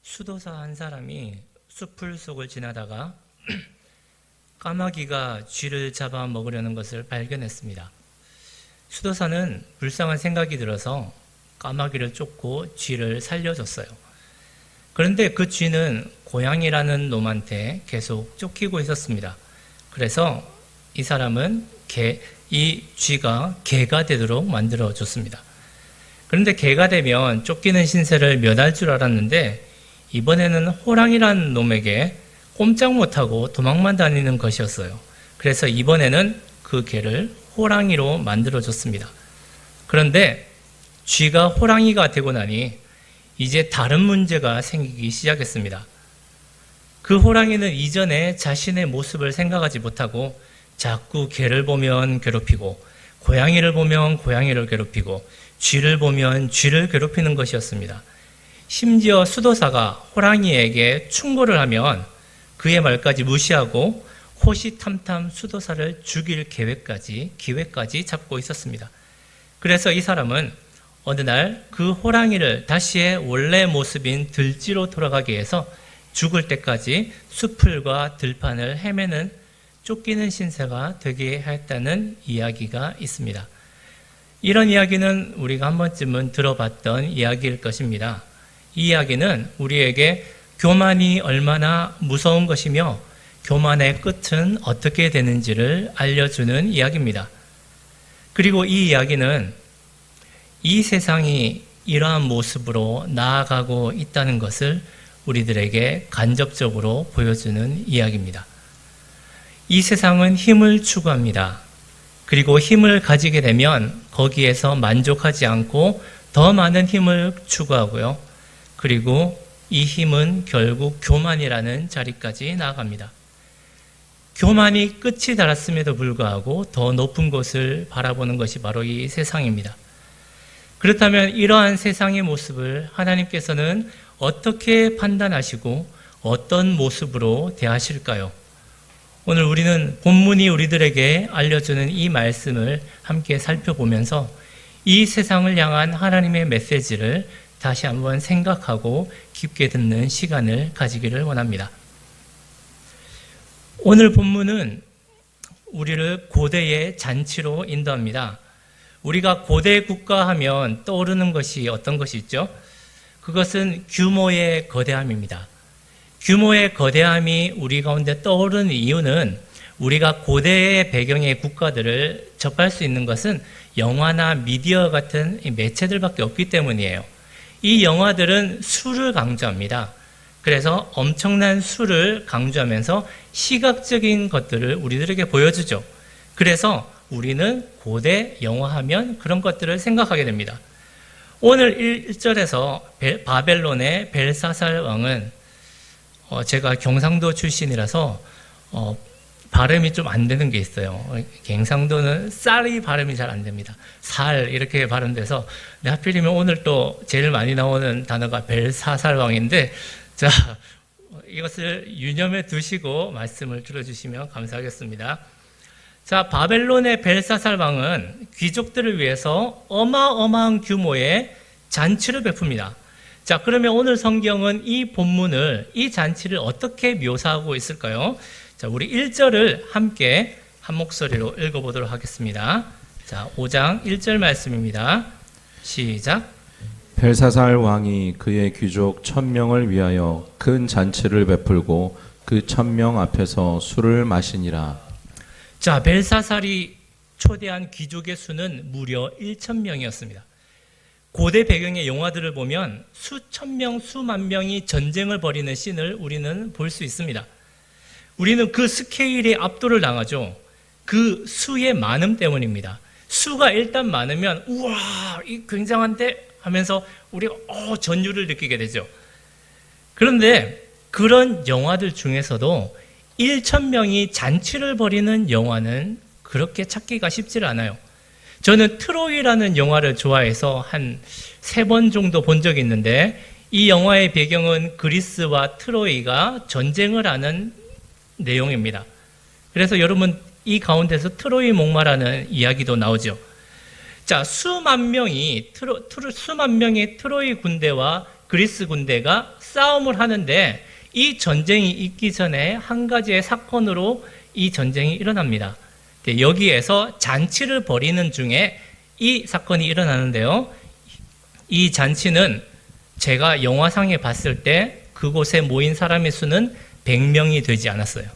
수도사 한 사람이 숲풀 속을 지나다가 까마귀가 쥐를 잡아 먹으려는 것을 발견했습니다. 수도사는 불쌍한 생각이 들어서 까마귀를 쫓고 쥐를 살려줬어요. 그런데 그 쥐는 고양이라는 놈한테 계속 쫓기고 있었습니다. 그래서 이 사람은 이 쥐가 개가 되도록 만들어줬습니다. 그런데 개가 되면 쫓기는 신세를 면할 줄 알았는데 이번에는 호랑이라는 놈에게 꼼짝 못하고 도망만 다니는 것이었어요. 그래서 이번에는 그 개를 호랑이로 만들어줬습니다. 그런데 쥐가 호랑이가 되고 나니 이제 다른 문제가 생기기 시작했습니다. 그 호랑이는 이전에 자신의 모습을 생각하지 못하고 자꾸 개를 보면 괴롭히고 고양이를 보면 고양이를 괴롭히고 쥐를 보면 쥐를 괴롭히는 것이었습니다. 심지어 수도사가 호랑이에게 충고를 하면 그의 말까지 무시하고 호시탐탐 수도사를 죽일 기회까지 잡고 있었습니다. 그래서 이 사람은 어느 날 그 호랑이를 다시의 원래 모습인 들쥐로 돌아가게 해서 죽을 때까지 수풀과 들판을 헤매는 쫓기는 신세가 되게 했다는 이야기가 있습니다. 이런 이야기는 우리가 한 번쯤은 들어봤던 이야기일 것입니다. 이 이야기는 우리에게 교만이 얼마나 무서운 것이며 교만의 끝은 어떻게 되는지를 알려주는 이야기입니다. 그리고 이 이야기는 이 세상이 이러한 모습으로 나아가고 있다는 것을 우리들에게 간접적으로 보여주는 이야기입니다. 이 세상은 힘을 추구합니다. 그리고 힘을 가지게 되면 거기에서 만족하지 않고 더 많은 힘을 추구하고요. 그리고 이 힘은 결국 교만이라는 자리까지 나아갑니다. 교만이 끝이 달았음에도 불구하고 더 높은 곳을 바라보는 것이 바로 이 세상입니다. 그렇다면 이러한 세상의 모습을 하나님께서는 어떻게 판단하시고 어떤 모습으로 대하실까요? 오늘 우리는 본문이 우리들에게 알려주는 이 말씀을 함께 살펴보면서 이 세상을 향한 하나님의 메시지를 다시 한번 생각하고 깊게 듣는 시간을 가지기를 원합니다. 오늘 본문은 우리를 고대의 잔치로 인도합니다. 우리가 고대 국가 하면 떠오르는 것이 어떤 것이 있죠? 그것은 규모의 거대함입니다. 규모의 거대함이 우리 가운데 떠오르는 이유는 우리가 고대의 배경의 국가들을 접할 수 있는 것은 영화나 미디어 같은 매체들밖에 없기 때문이에요. 이 영화들은 수를 강조합니다. 그래서 엄청난 수를 강조하면서 시각적인 것들을 우리들에게 보여주죠. 그래서 우리는 고대 영화하면 그런 것들을 생각하게 됩니다. 오늘 1절에서 바벨론의 벨사살 왕은 제가 경상도 출신이라서 발음이 좀 안 되는 게 있어요. 경상도는 쌀이 발음이 잘 안 됩니다. 살 이렇게 발음돼서 하필이면 오늘 또 제일 많이 나오는 단어가 벨사살 왕인데 자 이것을 유념해 두시고 말씀을 들어주시면 감사하겠습니다. 자, 바벨론의 벨사살 왕은 귀족들을 위해서 어마어마한 규모의 잔치를 베풉니다. 자, 그러면 오늘 성경은 이 본문을, 이 잔치를 어떻게 묘사하고 있을까요? 자, 우리 1절을 함께 한 목소리로 읽어보도록 하겠습니다. 자, 5장 1절 말씀입니다. 시작. 벨사살 왕이 그의 귀족 1000명을 위하여 큰 잔치를 베풀고 그 1000명 앞에서 술을 마시니라. 자, 벨사살이 초대한 귀족의 수는 무려 1000명이었습니다. 고대 배경의 영화들을 보면 수천 명, 수만 명이 전쟁을 벌이는 씬을 우리는 볼 수 있습니다. 우리는 그 스케일에 압도를 당하죠. 그 수의 많음 때문입니다. 수가 일단 많으면 우와, 이 굉장한데 하면서 우리가 전율을 느끼게 되죠. 그런데 그런 영화들 중에서도 1000명이 잔치를 벌이는 영화는 그렇게 찾기가 쉽지 않아요. 저는 트로이라는 영화를 좋아해서 한 3번 정도 본 적이 있는데 이 영화의 배경은 그리스와 트로이가 전쟁을 하는 내용입니다. 그래서 여러분 이 가운데서 트로이 목마라는 이야기도 나오죠. 자, 수만 명의 트로이 군대와 그리스 군대가 싸움을 하는데 이 전쟁이 있기 전에 한 가지의 사건으로 이 전쟁이 일어납니다. 여기에서 잔치를 벌이는 중에 이 사건이 일어나는데요. 이 잔치는 제가 영화상에 봤을 때 그곳에 모인 사람의 수는 100명이 되지 않았어요.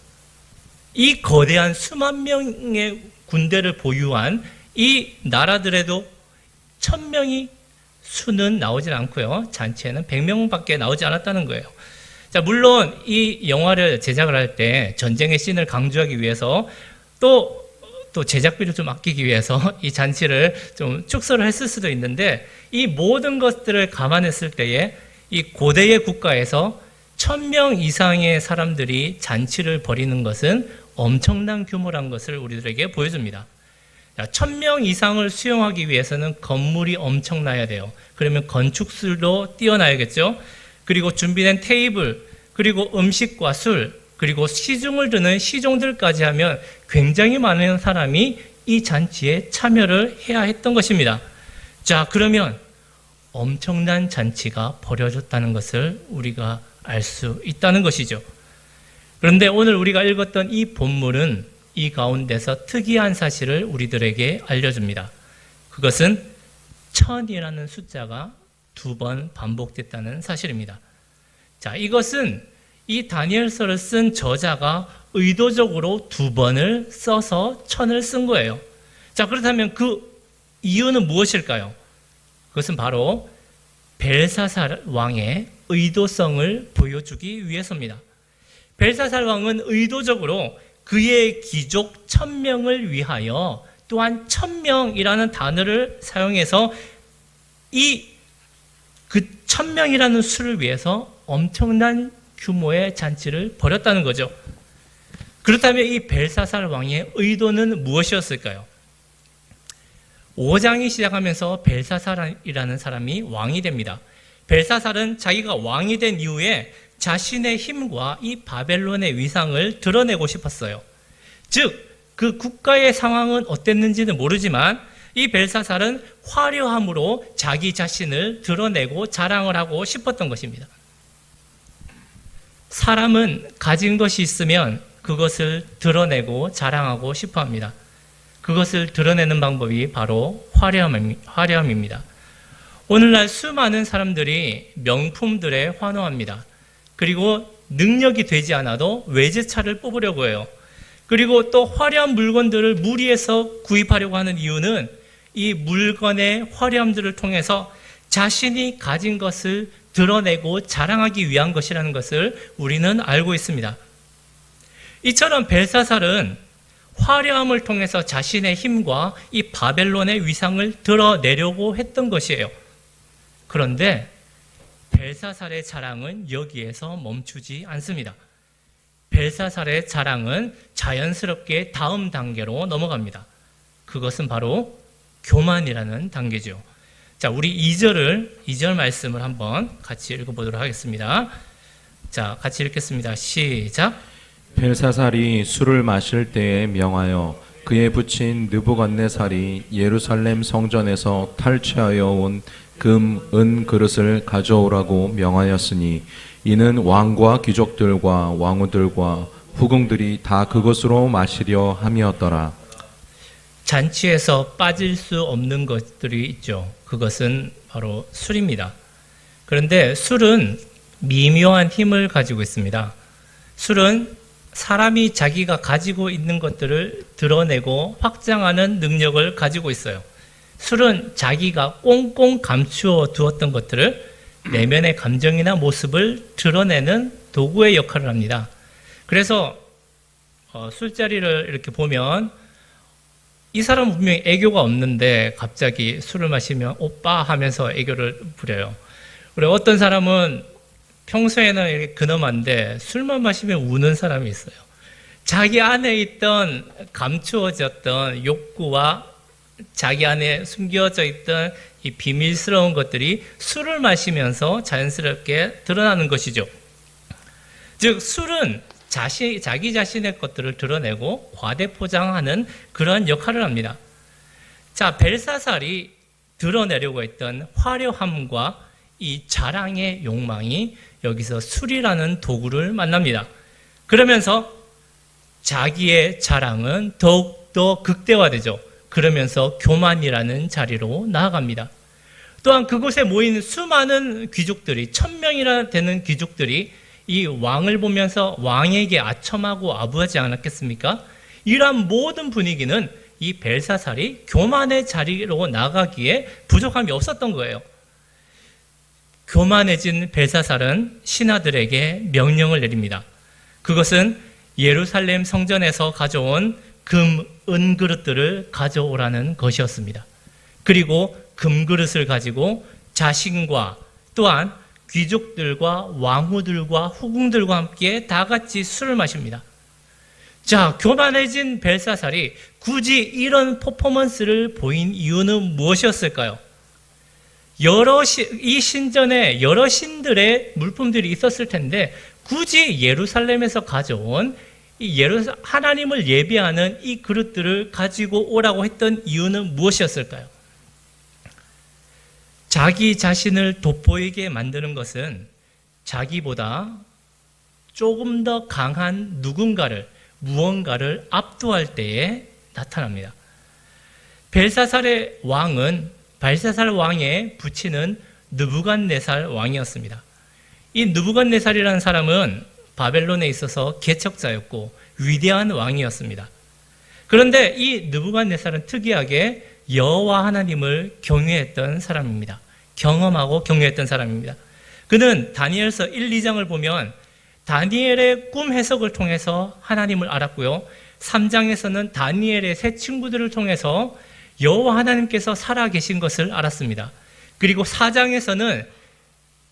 이 거대한 수만 명의 군대를 보유한 이 나라들에도 1000명이 수는 나오질 않고요. 잔치에는 100명밖에 나오지 않았다는 거예요. 자, 물론 이 영화를 제작을 할 때 전쟁의 씬을 강조하기 위해서 또 제작비를 좀 아끼기 위해서 이 잔치를 좀 축소를 했을 수도 있는데 이 모든 것들을 감안했을 때에 이 고대의 국가에서 1000명 이상의 사람들이 잔치를 벌이는 것은 엄청난 규모란 것을 우리들에게 보여줍니다. 1000명 이상을 수용하기 위해서는 건물이 엄청나야 돼요. 그러면 건축술도 뛰어나야겠죠. 그리고 준비된 테이블, 그리고 음식과 술, 그리고 시중을 드는 시종들까지 하면 굉장히 많은 사람이 이 잔치에 참여를 해야 했던 것입니다. 자, 그러면 엄청난 잔치가 벌어졌다는 것을 우리가 알 수 있다는 것이죠. 그런데 오늘 우리가 읽었던 이 본문은 이 가운데서 특이한 사실을 우리들에게 알려줍니다. 그것은 1000이라는 숫자가 2번 반복됐다는 사실입니다. 자, 이것은 이 다니엘서를 쓴 저자가 의도적으로 2번을 써서 1000을 쓴 거예요. 자, 그렇다면 그 이유는 무엇일까요? 그것은 바로 벨사살 왕의 의도성을 보여주기 위해서입니다. 벨사살 왕은 의도적으로 그의 귀족 1000명을 위하여 또한 1000명이라는 단어를 사용해서 그 1000명이라는 수를 위해서 엄청난 규모의 잔치를 벌였다는 거죠. 그렇다면 이 벨사살 왕의 의도는 무엇이었을까요? 5장이 시작하면서 벨사살이라는 사람이 왕이 됩니다. 벨사살은 자기가 왕이 된 이후에 자신의 힘과 이 바벨론의 위상을 드러내고 싶었어요. 즉, 그 국가의 상황은 어땠는지는 모르지만 이 벨사살은 화려함으로 자기 자신을 드러내고 자랑을 하고 싶었던 것입니다. 사람은 가진 것이 있으면 그것을 드러내고 자랑하고 싶어 합니다. 그것을 드러내는 방법이 바로 화려함입니다. 오늘날 수많은 사람들이 명품들에 환호합니다. 그리고 능력이 되지 않아도 외제차를 뽑으려고 해요. 그리고 또 화려한 물건들을 무리해서 구입하려고 하는 이유는 이 물건의 화려함들을 통해서 자신이 가진 것을 드러내고 자랑하기 위한 것이라는 것을 우리는 알고 있습니다. 이처럼 벨사살은 화려함을 통해서 자신의 힘과 이 바벨론의 위상을 드러내려고 했던 것이에요. 그런데 벨사살의 자랑은 여기에서 멈추지 않습니다. 벨사살의 자랑은 자연스럽게 다음 단계로 넘어갑니다. 그것은 바로 교만이라는 단계죠. 자, 우리 2절 말씀을 한번 같이 읽어보도록 하겠습니다. 자, 같이 읽겠습니다. 시작. 벨사살이 술을 마실 때에 명하여 그의 부친 느부갓네살이 예루살렘 성전에서 탈취하여 온 금, 은 그릇을 가져오라고 명하였으니 이는 왕과 귀족들과 왕후들과 후궁들이 다 그것으로 마시려 함이었더라. 잔치에서 빠질 수 없는 것들이 있죠. 그것은 바로 술입니다. 그런데 술은 미묘한 힘을 가지고 있습니다. 술은 사람이 자기가 가지고 있는 것들을 드러내고 확장하는 능력을 가지고 있어요. 술은 자기가 꽁꽁 감추어 두었던 것들을 내면의 감정이나 모습을 드러내는 도구의 역할을 합니다. 그래서 술자리를 이렇게 보면 이 사람은 분명히 애교가 없는데 갑자기 술을 마시면 오빠 하면서 애교를 부려요. 그리고 어떤 사람은 평소에는 이렇게 근엄한데 술만 마시면 우는 사람이 있어요. 자기 안에 있던 감추어졌던 욕구와 자기 안에 숨겨져 있던 이 비밀스러운 것들이 술을 마시면서 자연스럽게 드러나는 것이죠. 즉, 술은 자기 자신의 것들을 드러내고 과대포장하는 그러한 역할을 합니다. 자, 벨사살이 드러내려고 했던 화려함과 이 자랑의 욕망이 여기서 술이라는 도구를 만납니다. 그러면서 자기의 자랑은 더욱더 극대화되죠. 그러면서 교만이라는 자리로 나아갑니다. 또한 그곳에 모인 수많은 귀족들이 1000명이나 되는 귀족들이 이 왕을 보면서 왕에게 아첨하고 아부하지 않았겠습니까? 이러한 모든 분위기는 이 벨사살이 교만의 자리로 나가기에 부족함이 없었던 거예요. 교만해진 벨사살은 신하들에게 명령을 내립니다. 그것은 예루살렘 성전에서 가져온 금, 은 그릇들을 가져오라는 것이었습니다. 그리고 금그릇을 가지고 자신과 또한 귀족들과 왕후들과 후궁들과 함께 다 같이 술을 마십니다. 자, 교만해진 벨사살이 굳이 이런 퍼포먼스를 보인 이유는 무엇이었을까요? 이 신전에 여러 신들의 물품들이 있었을 텐데 굳이 예루살렘에서 가져온 하나님을 예배하는 이 그릇들을 가지고 오라고 했던 이유는 무엇이었을까요? 자기 자신을 돋보이게 만드는 것은 자기보다 조금 더 강한 무언가를 압도할 때에 나타납니다. 벨사살 왕의 부친은 느부갓네살 왕이었습니다. 이 느부갓네살이라는 사람은 바벨론에 있어서 개척자였고 위대한 왕이었습니다. 그런데 이 느부갓네살은 특이하게 여호와 하나님을 경외했던 사람입니다. 경험하고 경외했던 사람입니다. 그는 다니엘서 1, 2장을 보면 다니엘의 꿈 해석을 통해서 하나님을 알았고요. 3장에서는 다니엘의 세 친구들을 통해서 여호와 하나님께서 살아계신 것을 알았습니다. 그리고 4장에서는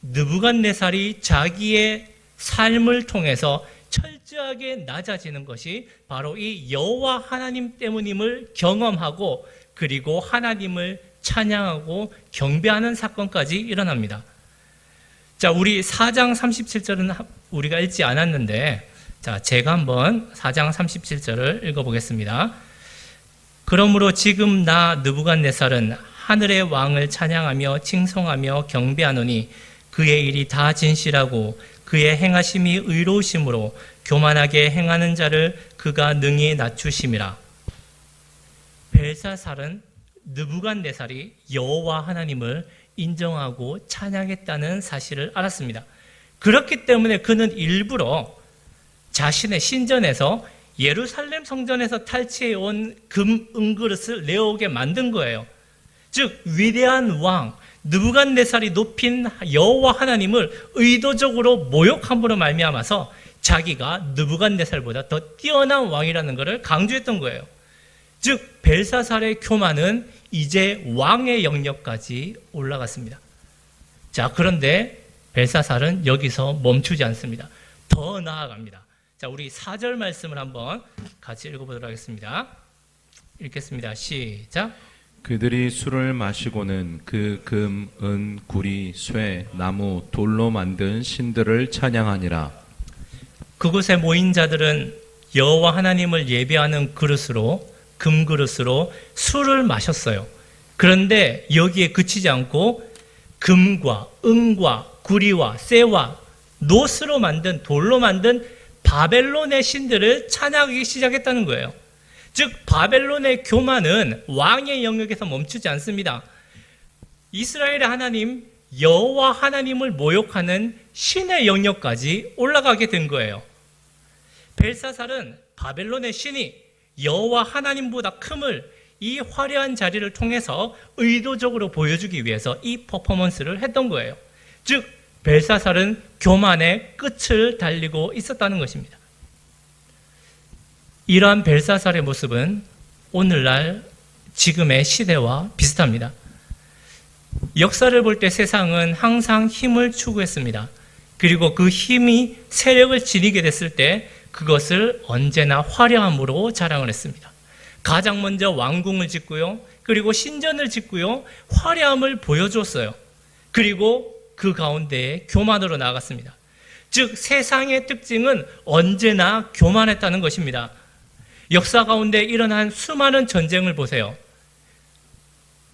느부갓네살이 자기의 삶을 통해서 철저하게 낮아지는 것이 바로 이 여호와 하나님 때문임을 경험하고 그리고 하나님을 찬양하고 경배하는 사건까지 일어납니다. 자, 우리 4장 37절은 우리가 읽지 않았는데, 자, 제가 한번 4장 37절을 읽어보겠습니다. 그러므로 지금 나 느부갓네살은 하늘의 왕을 찬양하며 칭송하며 경배하노니 그의 일이 다 진실하고 그의 행하심이 의로우심으로 교만하게 행하는 자를 그가 능히 낮추심이라. 벨사살은 느부갓네살이 여호와 하나님을 인정하고 찬양했다는 사실을 알았습니다. 그렇기 때문에 그는 일부러 자신의 신전에서 예루살렘 성전에서 탈취해온 금, 은그릇을 내어오게 만든 거예요. 즉 위대한 왕 느부갓네살이 높인 여호와 하나님을 의도적으로 모욕함으로 말미암아서 자기가 느부갓네살보다 더 뛰어난 왕이라는 것을 강조했던 거예요. 즉 벨사살의 교만은 이제 왕의 영역까지 올라갔습니다. 자, 그런데 벨사살은 여기서 멈추지 않습니다. 더 나아갑니다. 자, 우리 4절 말씀을 한번 같이 읽어보도록 하겠습니다. 읽겠습니다. 시작. 그들이 술을 마시고는 그 금, 은, 구리, 쇠, 나무, 돌로 만든 신들을 찬양하니라. 그곳에 모인 자들은 여호와 하나님을 예배하는 그릇으로 금그릇으로 술을 마셨어요. 그런데 여기에 그치지 않고 금과 은과 구리와 쇠와 노스로 만든 돌로 만든 바벨론의 신들을 찬양하기 시작했다는 거예요. 즉 바벨론의 교만은 왕의 영역에서 멈추지 않습니다. 이스라엘의 하나님 여호와 하나님을 모욕하는 신의 영역까지 올라가게 된 거예요. 벨사살은 바벨론의 신이 여호와 하나님보다 큼을 이 화려한 자리를 통해서 의도적으로 보여주기 위해서 이 퍼포먼스를 했던 거예요. 즉 벨사살은 교만의 끝을 달리고 있었다는 것입니다. 이러한 벨사살의 모습은 오늘날 지금의 시대와 비슷합니다. 역사를 볼 때 세상은 항상 힘을 추구했습니다. 그리고 그 힘이 세력을 지니게 됐을 때 그것을 언제나 화려함으로 자랑을 했습니다. 가장 먼저 왕궁을 짓고요. 그리고 신전을 짓고요. 화려함을 보여줬어요. 그리고 그 가운데에 교만으로 나아갔습니다. 즉 세상의 특징은 언제나 교만했다는 것입니다. 역사 가운데 일어난 수많은 전쟁을 보세요.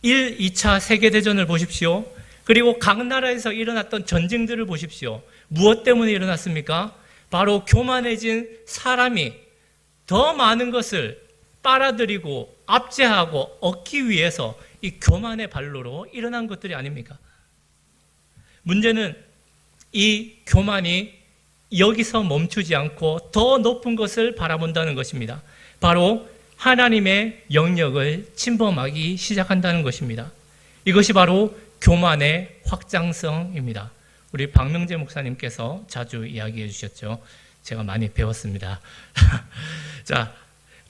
1, 2차 세계대전을 보십시오. 그리고 각 나라에서 일어났던 전쟁들을 보십시오. 무엇 때문에 일어났습니까? 바로 교만해진 사람이 더 많은 것을 빨아들이고 압제하고 얻기 위해서 이 교만의 발로로 일어난 것들이 아닙니까? 문제는 이 교만이 여기서 멈추지 않고 더 높은 것을 바라본다는 것입니다. 바로 하나님의 영역을 침범하기 시작한다는 것입니다. 이것이 바로 교만의 확장성입니다. 우리 박명재 목사님께서 자주 이야기해 주셨죠. 제가 많이 배웠습니다. 자,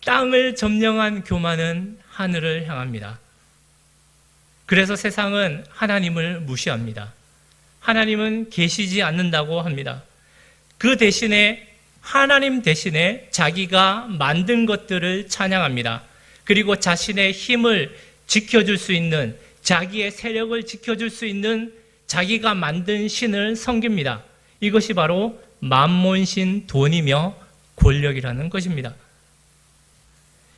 땅을 점령한 교만은 하늘을 향합니다. 그래서 세상은 하나님을 무시합니다. 하나님은 계시지 않는다고 합니다. 그 대신에 하나님 대신에 자기가 만든 것들을 찬양합니다. 그리고 자신의 힘을 지켜줄 수 있는, 자기의 세력을 지켜줄 수 있는 자기가 만든 신을 섬깁니다. 이것이 바로 만몬신 돈이며 권력이라는 것입니다.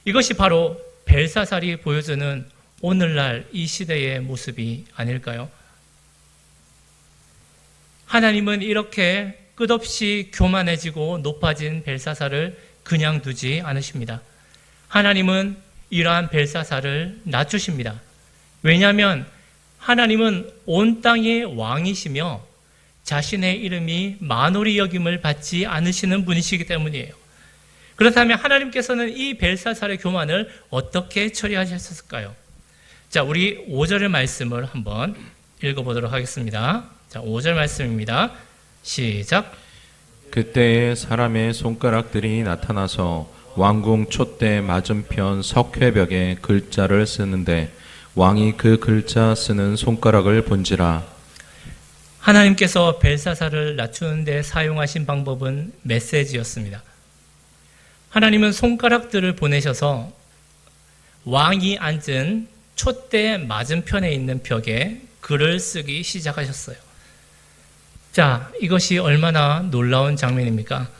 이것이 바로 벨사살이 보여주는 오늘날 이 시대의 모습이 아닐까요? 하나님은 이렇게 끝없이 교만해지고 높아진 벨사살을 그냥 두지 않으십니다. 하나님은 이러한 벨사살을 낮추십니다. 왜냐하면 하나님은 온 땅의 왕이시며 자신의 이름이 만홀히 여김을 받지 않으시는 분이시기 때문이에요. 그렇다면 하나님께서는 이 벨사살의 교만을 어떻게 처리하셨을까요? 자, 우리 5절의 말씀을 한번 읽어보도록 하겠습니다. 자, 5절 말씀입니다. 시작. 그때에 사람의 손가락들이 나타나서 왕궁 촛대 맞은편 석회벽에 글자를 쓰는데 왕이 그 글자 쓰는 손가락을 본지라. 하나님께서 벨사살을 낮추는 데 사용하신 방법은 메시지였습니다. 하나님은 손가락들을 보내셔서 왕이 앉은 촛대 맞은편에 있는 벽에 글을 쓰기 시작하셨어요. 자, 이것이 얼마나 놀라운 장면입니까?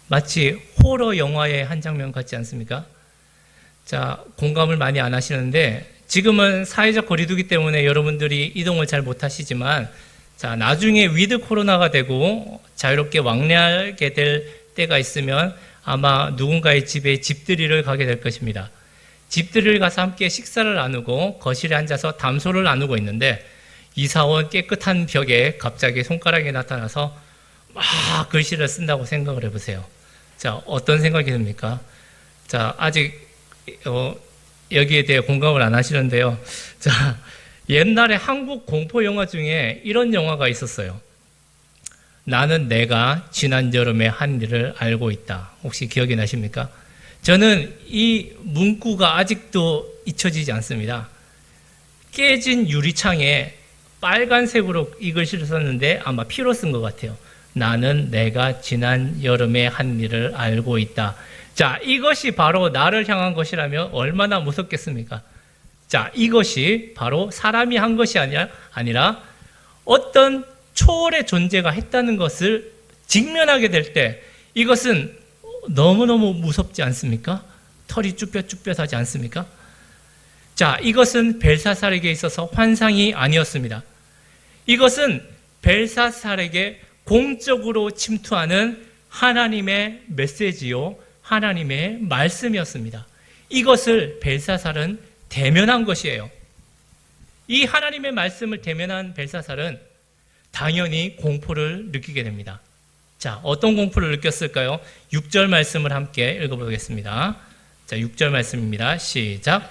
마치 호러 영화의 한 장면 같지 않습니까? 자, 공감을 많이 안 하시는데 지금은 사회적 거리두기 때문에 여러분들이 이동을 잘 못하시지만 자, 나중에 위드 코로나가 되고 자유롭게 왕래하게 될 때가 있으면 아마 누군가의 집에 집들이를 가게 될 것입니다. 집들이를 가서 함께 식사를 나누고 거실에 앉아서 담소를 나누고 있는데 이사온 깨끗한 벽에 갑자기 손가락이 나타나서 막 글씨를 쓴다고 생각을 해보세요. 자, 어떤 생각이 듭니까? 자, 아직 여기에 대해 공감을 안 하시는데요. 자, 옛날에 한국 공포 영화 중에 이런 영화가 있었어요. 나는 내가 지난 여름에 한 일을 알고 있다. 혹시 기억이 나십니까? 저는 이 문구가 아직도 잊혀지지 않습니다. 깨진 유리창에 빨간색으로 이 글씨를 썼는데 아마 피로 쓴 것 같아요. 나는 내가 지난 여름에 한 일을 알고 있다. 자, 이것이 바로 나를 향한 것이라면 얼마나 무섭겠습니까? 자, 이것이 바로 사람이 한 것이 아니라 어떤 초월의 존재가 했다는 것을 직면하게 될 때 이것은 너무너무 무섭지 않습니까? 털이 쭈뼛쭈뼛하지 않습니까? 자, 이것은 벨사살에게 있어서 환상이 아니었습니다. 이것은 벨사살에게 공적으로 침투하는 하나님의 메시지요, 하나님의 말씀이었습니다. 이것을 벨사살은 대면한 것이에요. 이 하나님의 말씀을 대면한 벨사살은 당연히 공포를 느끼게 됩니다. 자, 어떤 공포를 느꼈을까요? 6절 말씀을 함께 읽어보겠습니다. 자, 6절 말씀입니다. 시작.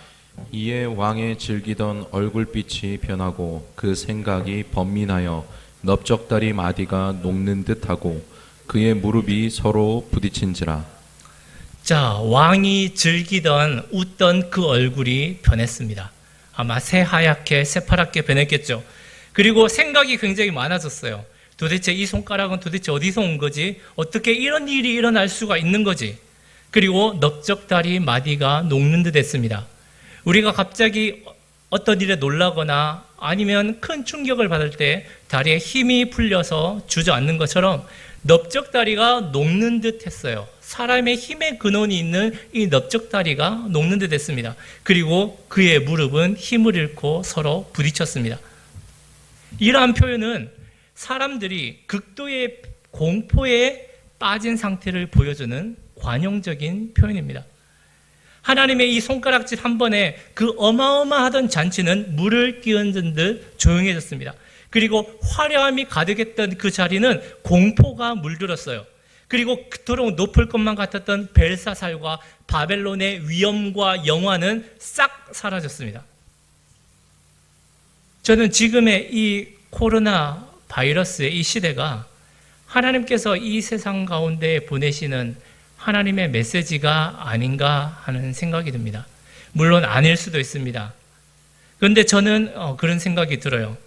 이에 왕의 즐기던 얼굴빛이 변하고 그 생각이 번민하여 넓적다리 마디가 녹는 듯하고 그의 무릎이 서로 부딪힌지라. 자, 왕이 즐기던 웃던 그 얼굴이 변했습니다. 아마 새하얗게 새파랗게 변했겠죠. 그리고 생각이 굉장히 많아졌어요. 도대체 이 손가락은 도대체 어디서 온 거지? 어떻게 이런 일이 일어날 수가 있는 거지? 그리고 넓적다리 마디가 녹는 듯 했습니다. 우리가 갑자기 어떤 일에 놀라거나 아니면 큰 충격을 받을 때 다리에 힘이 풀려서 주저앉는 것처럼 넓적다리가 녹는 듯 했어요. 사람의 힘의 근원이 있는 이 넓적다리가 녹는 듯 했습니다. 그리고 그의 무릎은 힘을 잃고 서로 부딪혔습니다. 이러한 표현은 사람들이 극도의 공포에 빠진 상태를 보여주는 관용적인 표현입니다. 하나님의 이 손가락질 한 번에 그 어마어마하던 잔치는 물을 끼얹은 듯 조용해졌습니다. 그리고 화려함이 가득했던 그 자리는 공포가 물들었어요. 그리고 그토록 높을 것만 같았던 벨사살과 바벨론의 위엄과 영화는 싹 사라졌습니다. 저는 지금의 이 코로나 바이러스의 이 시대가 하나님께서 이 세상 가운데 보내시는 하나님의 메시지가 아닌가 하는 생각이 듭니다. 물론 아닐 수도 있습니다. 그런데 저는 그런 생각이 들어요.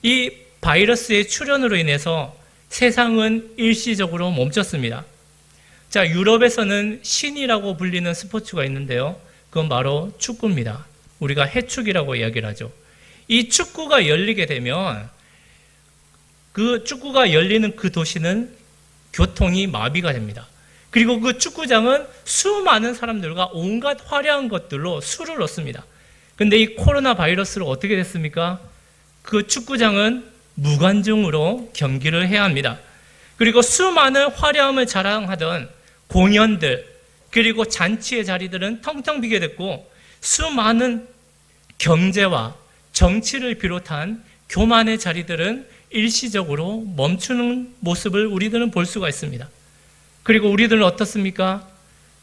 이 바이러스의 출현으로 인해서 세상은 일시적으로 멈췄습니다. 자, 유럽에서는 신이라고 불리는 스포츠가 있는데요. 그건 바로 축구입니다. 우리가 해축이라고 이야기를 하죠. 이 축구가 열리게 되면 그 축구가 열리는 그 도시는 교통이 마비가 됩니다. 그리고 그 축구장은 수많은 사람들과 온갖 화려한 것들로 수를 넣습니다. 근데 이 코로나 바이러스로 어떻게 됐습니까? 그 축구장은 무관중으로 경기를 해야 합니다. 그리고 수많은 화려함을 자랑하던 공연들, 그리고 잔치의 자리들은 텅텅 비게 됐고, 수많은 경제와 정치를 비롯한 교만의 자리들은 일시적으로 멈추는 모습을 우리들은 볼 수가 있습니다. 그리고 우리들은 어떻습니까?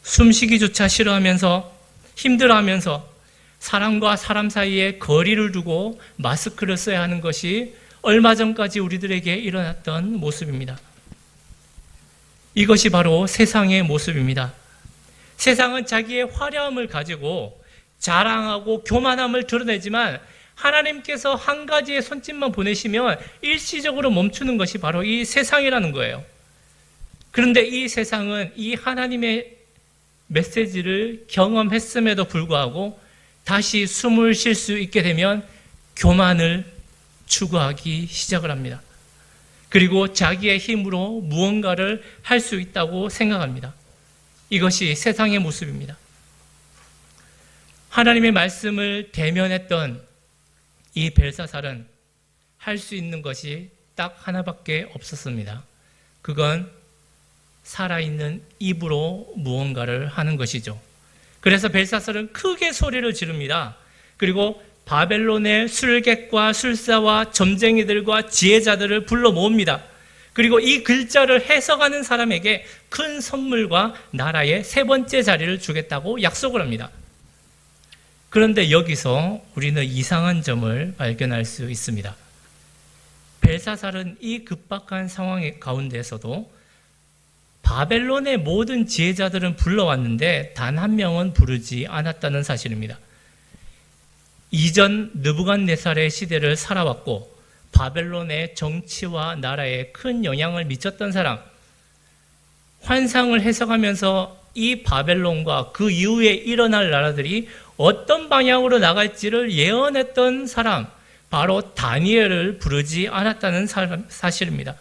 숨쉬기조차 싫어하면서 힘들어하면서 사람과 사람 사이에 거리를 두고 마스크를 써야 하는 것이 얼마 전까지 우리들에게 일어났던 모습입니다. 이것이 바로 세상의 모습입니다. 세상은 자기의 화려함을 가지고 자랑하고 교만함을 드러내지만 하나님께서 한 가지의 손짓만 보내시면 일시적으로 멈추는 것이 바로 이 세상이라는 거예요. 그런데 이 세상은 이 하나님의 메시지를 경험했음에도 불구하고 다시 숨을 쉴 수 있게 되면 교만을 추구하기 시작을 합니다. 그리고 자기의 힘으로 무언가를 할 수 있다고 생각합니다. 이것이 세상의 모습입니다. 하나님의 말씀을 대면했던 이 벨사살은 할 수 있는 것이 딱 하나밖에 없었습니다. 그건 살아있는 입으로 무언가를 하는 것이죠. 그래서 벨사살은 크게 소리를 지릅니다. 그리고 바벨론의 술객과 술사와 점쟁이들과 지혜자들을 불러 모읍니다. 그리고 이 글자를 해석하는 사람에게 큰 선물과 나라의 세 번째 자리를 주겠다고 약속을 합니다. 그런데 여기서 우리는 이상한 점을 발견할 수 있습니다. 벨사살은 이 급박한 상황 가운데에서도 바벨론의 모든 지혜자들은 불러왔는데 단 한 명은 부르지 않았다는 사실입니다. 이전 느부갓네살의 시대를 살아왔고 바벨론의 정치와 나라에 큰 영향을 미쳤던 사람, 환상을 해석하면서 이 바벨론과 그 이후에 일어날 나라들이 어떤 방향으로 나갈지를 예언했던 사람, 바로 다니엘을 부르지 않았다는 사실입니다.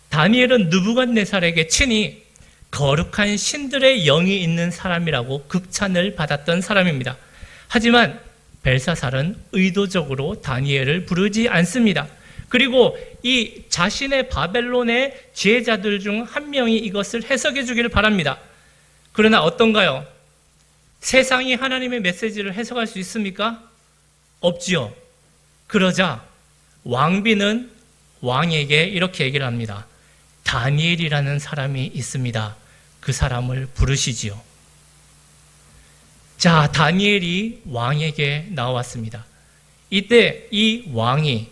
다니엘은 느부갓네살에게 친히 거룩한 신들의 영이 있는 사람이라고 극찬을 받았던 사람입니다. 하지만 벨사살은 의도적으로 다니엘을 부르지 않습니다. 그리고 이 자신의 바벨론의 지혜자들 중 한 명이 이것을 해석해 주기를 바랍니다. 그러나 어떤가요? 세상이 하나님의 메시지를 해석할 수 있습니까? 없지요. 그러자 왕비는 왕에게 이렇게 얘기를 합니다. 다니엘이라는 사람이 있습니다. 그 사람을 부르시지요. 자, 다니엘이 왕에게 나왔습니다. 이때 이 왕이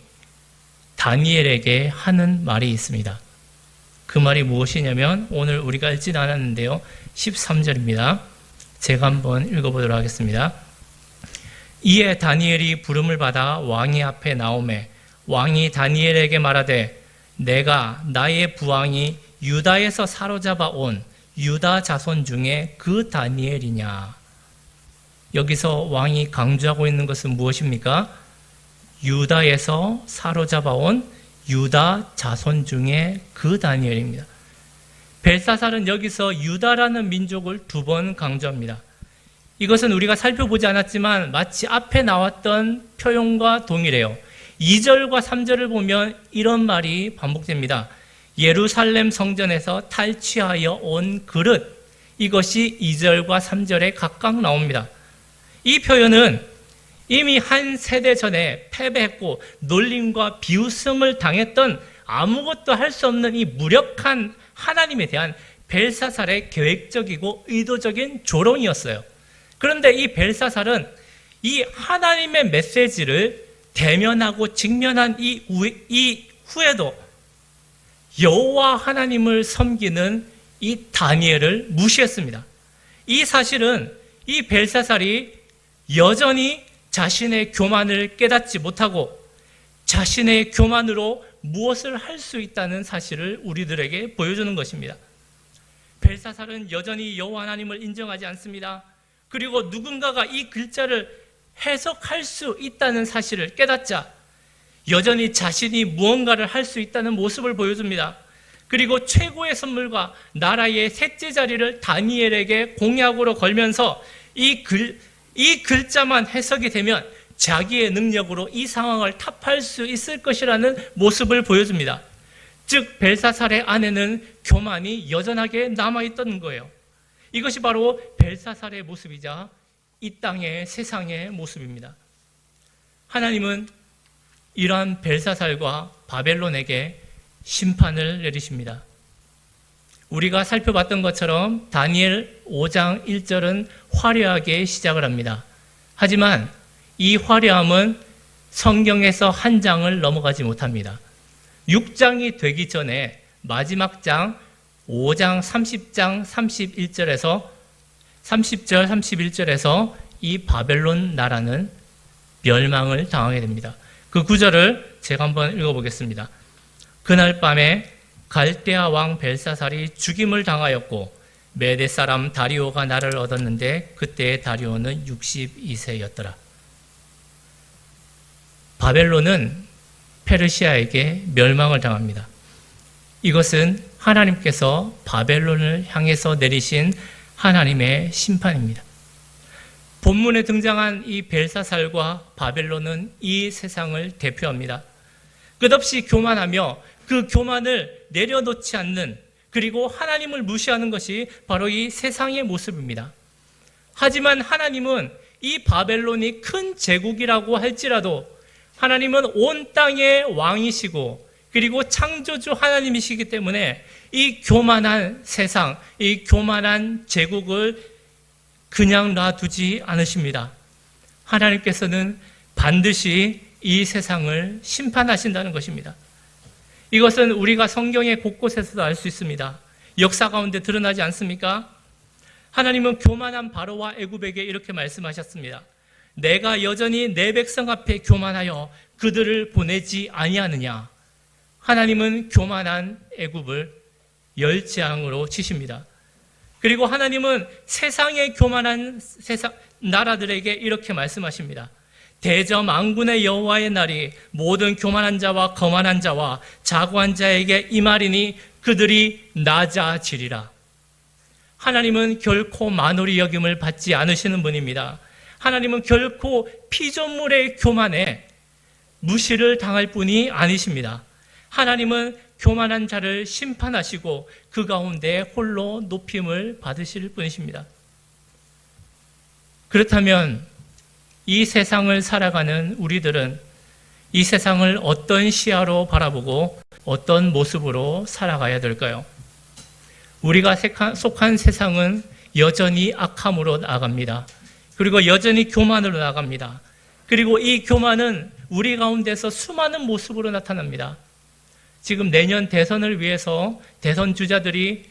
다니엘에게 하는 말이 있습니다. 그 말이 무엇이냐면 오늘 우리가 읽지는 않았는데요. 13절입니다. 제가 한번 읽어보도록 하겠습니다. 이에 다니엘이 부름을 받아 왕의 앞에 나오매 왕이 다니엘에게 말하되 내가 나의 부왕이 유다에서 사로잡아 온 유다 자손 중에 그 다니엘이냐. 여기서 왕이 강조하고 있는 것은 무엇입니까? 유다에서 사로잡아 온 유다 자손 중에 그 다니엘입니다. 벨사살은 여기서 유다라는 민족을 두 번 강조합니다. 이것은 우리가 살펴보지 않았지만 마치 앞에 나왔던 표현과 동일해요. 2절과 3절을 보면 이런 말이 반복됩니다. 예루살렘 성전에서 탈취하여 온 그릇, 이것이 2절과 3절에 각각 나옵니다. 이 표현은 이미 한 세대 전에 패배했고 놀림과 비웃음을 당했던 아무것도 할 수 없는 이 무력한 하나님에 대한 벨사살의 계획적이고 의도적인 조롱이었어요. 그런데 이 벨사살은 이 하나님의 메시지를 대면하고 직면한 이 후에도 여호와 하나님을 섬기는 이 다니엘을 무시했습니다. 이 사실은 이 벨사살이 여전히 자신의 교만을 깨닫지 못하고 자신의 교만으로 무엇을 할 수 있다는 사실을 우리들에게 보여주는 것입니다. 벨사살은 여전히 여호와 하나님을 인정하지 않습니다. 그리고 누군가가 이 글자를 해석할 수 있다는 사실을 깨닫자 여전히 자신이 무언가를 할 수 있다는 모습을 보여줍니다. 그리고 최고의 선물과 나라의 셋째 자리를 다니엘에게 공약으로 걸면서 이 글자만 해석이 되면 자기의 능력으로 이 상황을 타파할 수 있을 것이라는 모습을 보여줍니다. 즉 벨사살의 안에는 교만이 여전하게 남아있던 거예요. 이것이 바로 벨사살의 모습이자 이 땅의 세상의 모습입니다. 하나님은 이러한 벨사살과 바벨론에게 심판을 내리십니다. 우리가 살펴봤던 것처럼 다니엘 5장 1절은 화려하게 시작을 합니다. 하지만 이 화려함은 성경에서 한 장을 넘어가지 못합니다. 6장이 되기 전에 마지막 장 5장 30장 31절에서 30절 31절에서 이 바벨론 나라는 멸망을 당하게 됩니다. 그 구절을 제가 한번 읽어보겠습니다. 그날 밤에 갈대아 왕 벨사살이 죽임을 당하였고 메대 사람 다리오가 나를 얻었는데 그때의 다리오는 62세였더라. 바벨론은 페르시아에게 멸망을 당합니다. 이것은 하나님께서 바벨론을 향해서 내리신 하나님의 심판입니다. 본문에 등장한 이 벨사살과 바벨론은 이 세상을 대표합니다. 끝없이 교만하며 그 교만을 내려놓지 않는 그리고 하나님을 무시하는 것이 바로 이 세상의 모습입니다. 하지만 하나님은 이 바벨론이 큰 제국이라고 할지라도 하나님은 온 땅의 왕이시고 그리고 창조주 하나님이시기 때문에 이 교만한 세상, 이 교만한 제국을 그냥 놔두지 않으십니다. 하나님께서는 반드시 이 세상을 심판하신다는 것입니다. 이것은 우리가 성경의 곳곳에서도 알 수 있습니다. 역사 가운데 드러나지 않습니까? 하나님은 교만한 바로와 애굽에게 이렇게 말씀하셨습니다. 내가 여전히 내 백성 앞에 교만하여 그들을 보내지 아니하느냐. 하나님은 교만한 애굽을 열재앙으로 치십니다. 그리고 하나님은 세상의 교만한 세상 나라들에게 이렇게 말씀하십니다. 대저 만군의 여호와의 날이 모든 교만한 자와 거만한 자와 자고한 자에게 임하리니 그들이 낮아지리라. 하나님은 결코 만홀히 여김을 받지 않으시는 분입니다. 하나님은 결코 피조물의 교만에 무시를 당할 분이 아니십니다. 하나님은 교만한 자를 심판하시고 그 가운데 홀로 높임을 받으실 분이십니다. 그렇다면 이 세상을 살아가는 우리들은 이 세상을 어떤 시야로 바라보고 어떤 모습으로 살아가야 될까요? 우리가 속한 세상은 여전히 악함으로 나아갑니다. 그리고 여전히 교만으로 나아갑니다. 그리고 이 교만은 우리 가운데서 수많은 모습으로 나타납니다. 지금 내년 대선을 위해서 대선 주자들이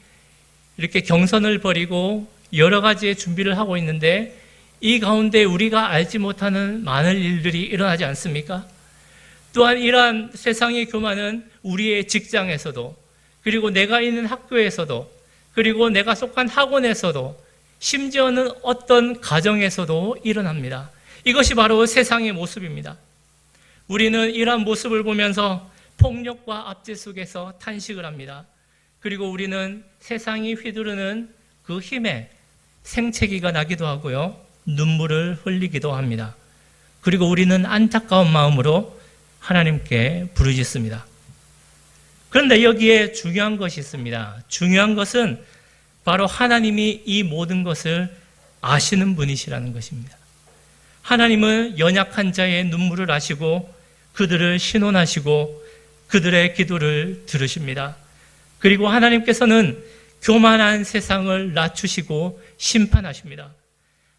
이렇게 경선을 벌이고 여러 가지의 준비를 하고 있는데 이 가운데 우리가 알지 못하는 많은 일들이 일어나지 않습니까? 또한 이러한 세상의 교만은 우리의 직장에서도 그리고 내가 있는 학교에서도 그리고 내가 속한 학원에서도 심지어는 어떤 가정에서도 일어납니다. 이것이 바로 세상의 모습입니다. 우리는 이러한 모습을 보면서 폭력과 압제 속에서 탄식을 합니다. 그리고 우리는 세상이 휘두르는 그 힘에 생채기가 나기도 하고요. 눈물을 흘리기도 합니다. 그리고 우리는 안타까운 마음으로 하나님께 부르짖습니다. 그런데 여기에 중요한 것이 있습니다. 중요한 것은 바로 하나님이 이 모든 것을 아시는 분이시라는 것입니다. 하나님은 연약한 자의 눈물을 아시고 그들을 신원하시고 그들의 기도를 들으십니다. 그리고 하나님께서는 교만한 세상을 낮추시고 심판하십니다.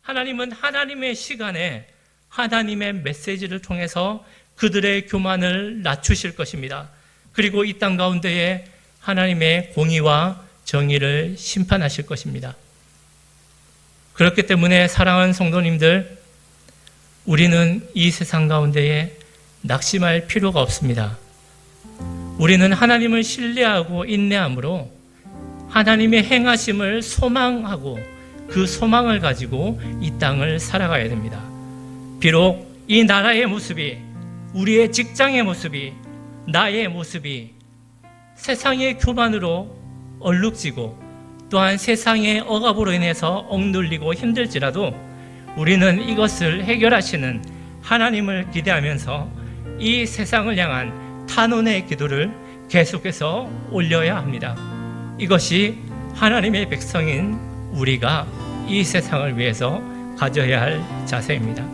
하나님은 하나님의 시간에 하나님의 메시지를 통해서 그들의 교만을 낮추실 것입니다. 그리고 이 땅 가운데에 하나님의 공의와 정의를 심판하실 것입니다. 그렇기 때문에 사랑하는 성도님들, 우리는 이 세상 가운데에 낙심할 필요가 없습니다. 우리는 하나님을 신뢰하고 인내함으로 하나님의 행하심을 소망하고 그 소망을 가지고 이 땅을 살아가야 됩니다. 비록 이 나라의 모습이, 우리의 직장의 모습이, 나의 모습이 세상의 교만으로 얼룩지고 또한 세상의 억압으로 인해서 억눌리고 힘들지라도 우리는 이것을 해결하시는 하나님을 기대하면서 이 세상을 향한 탄원의 기도를 계속해서 올려야 합니다. 이것이 하나님의 백성인 우리가 이 세상을 위해서 가져야 할 자세입니다.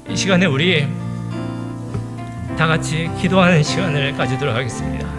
이 시간에 우리 다 같이 기도하는 시간을 가지도록 하겠습니다.